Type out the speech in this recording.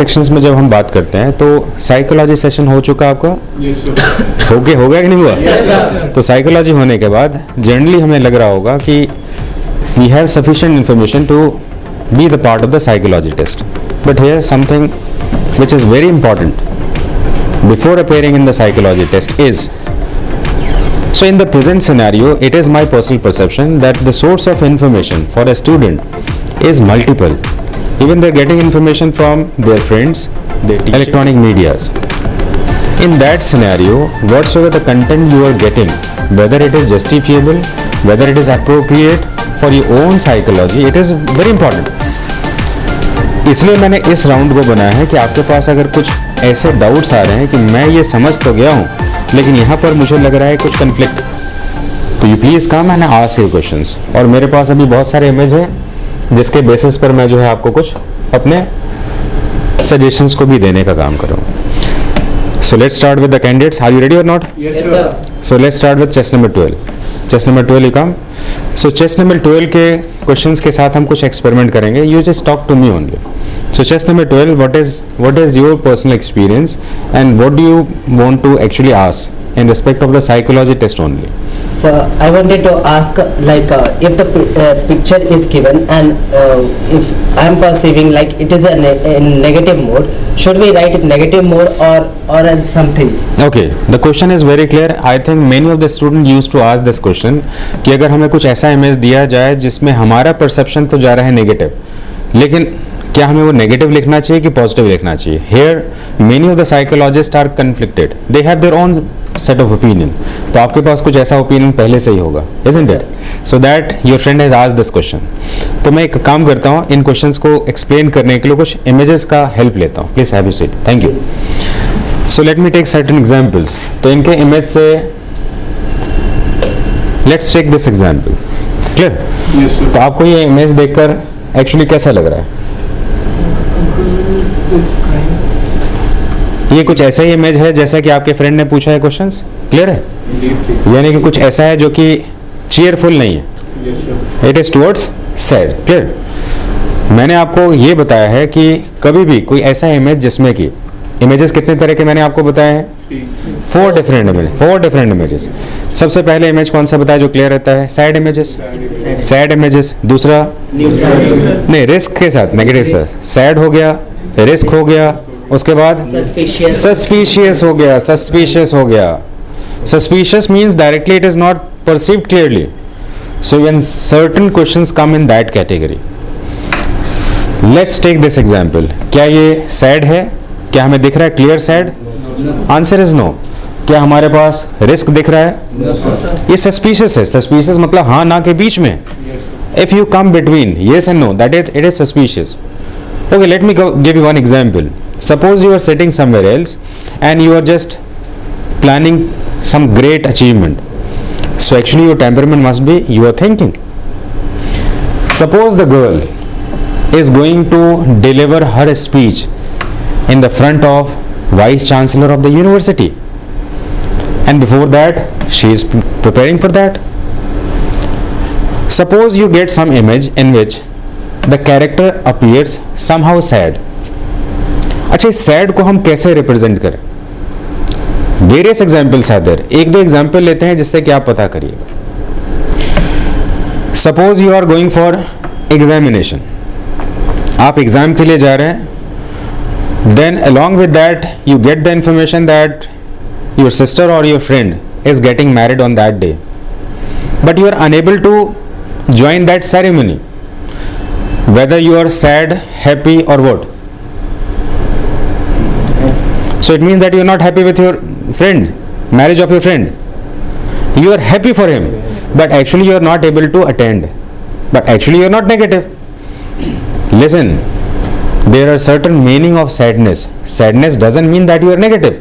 Sections में जब हम बात करते हैं तो साइकोलॉजी सेशन हो चुका आपका? हो गया कि नहीं हुआ? तो साइकोलॉजी होने के बाद जनरली हमें लग रहा होगा कि we have sufficient information to be the part of the psychology test, but here something which is very important before appearing in the psychology test is, so in the present scenario it is my personal perception that the source of information for a student is multiple. Even they're getting information from their friends, their electronic medias. In that scenario, whatsoever the content you are getting, whether it is justifiable, whether it is appropriate for your own psychology, it is very important. इसलिए मैंने इस round को बनाया है कि आपके पास अगर कुछ ऐसे डाउट्स आ रहे हैं कि मैं ये समझ तो गया हूँ लेकिन यहाँ पर मुझे लग रहा है कुछ कन्फ्लिक्ट, तो you please come and ask your questions. और मेरे पास अभी बहुत सारे इमेज हैं जिसके बेसिस पर मैं जो है आपको कुछ अपने सजेशंस को भी देने का काम करूँगा। So let's start with the candidates. Are you ready or not? Yes sir. So let's start with chest number 12। Chest number 12 you come. So chest number 12 के क्वेश्चंस के साथ हम कुछ एक्सपेरिमेंट करेंगे। You just talk to me only. So chest number 12, what is your personal experience and what do you want to actually ask in respect of the psychology test only? So I wanted to ask like if the picture is given and if I am perceiving like it is in negative mode, should we write it negative mode or else something? Okay, the question is very clear. I think many of the students used to ask this question कि अगर हमें कुछ ऐसा image दिया जाए जिसमें हमारा perception तो जा रहा है नेगेटिव, लेकिन क्या हमें वो नेगेटिव लिखना चाहिए कि पॉजिटिव लिखना चाहिए? Here many of the psychologist are conflicted, they have their own set of opinion. तो आपके पास कुछ ऐसा ओपिनियन पहले से ही होगा, isn't it? So that your friend has asked this question. तो मैं एक काम करता हूँ, इन क्वेश्चंस को एक्सप्लेन करने के लिए कुछ इमेजेस का हेल्प लेता हूँ। Please have you seat. Thank you. So let me take certain examples. तो इनके इमेज से let's take this example. Clear? तो आपको ये इमेज देखकर एक्चुअली कैसा लग रहा है? ये कुछ ऐसा ही इमेज है जैसा कि आपके फ्रेंड ने पूछा है क्वेश्चंस। क्लियर है? यानी कि कुछ ऐसा है जो कि चीयरफुल नहीं है, it is towards sad. Clear? मैंने आपको ये बताया है कि कभी भी कोई ऐसा इमेज जिसमें कि इमेजेस कितने तरह के मैंने आपको बताया है? 4 डिफरेंट इमेजेस। सबसे पहले इमेज कौन सा बताया जो क्लियर रहता है? Sad images. दूसरा नहीं, रिस्क के साथ, नेगेटिव से सैड हो गया, रिस्क हो गया, उसके बाद सस्पिशियस हो गया। Suspicious means directly it is not perceived clearly. So when certain questions come in that category, let's take this example. क्या ये sad है? क्या हमें दिख रहा है clear said? Answer is no. क्या हमारे पास रिस्क दिख रहा है? No, sir. ये सस्पिशियस है। सस्पिशियस मतलब हाँ ना के बीच में। If you come between yes and no, that it is suspicious. Okay, let me give you one example. Suppose you are sitting somewhere else and you are just planning some great achievement. So actually your temperament must be you are thinking. Suppose the girl is going to deliver her speech in the front of Vice Chancellor of the university, and before that she is preparing for that. Suppose you get some image in which the character appears somehow sad. अच्छा, इस sad को हम कैसे represent करें? Various examples are there. एक दो example लेते हैं जिससे कि आप पता करिएगा। Suppose you are going for examination, आप एग्जाम के लिए जा रहे हैं। Then along with that you get the information that your sister or your friend is getting married on that day, but you are unable to join that ceremony, whether you are sad, happy or what. So it means that you are not happy with your friend, marriage of your friend. You are happy for him, but actually you are not able to attend, but actually you are not negative. Listen, there are certain meaning of sadness. Sadness doesn't mean that you are negative.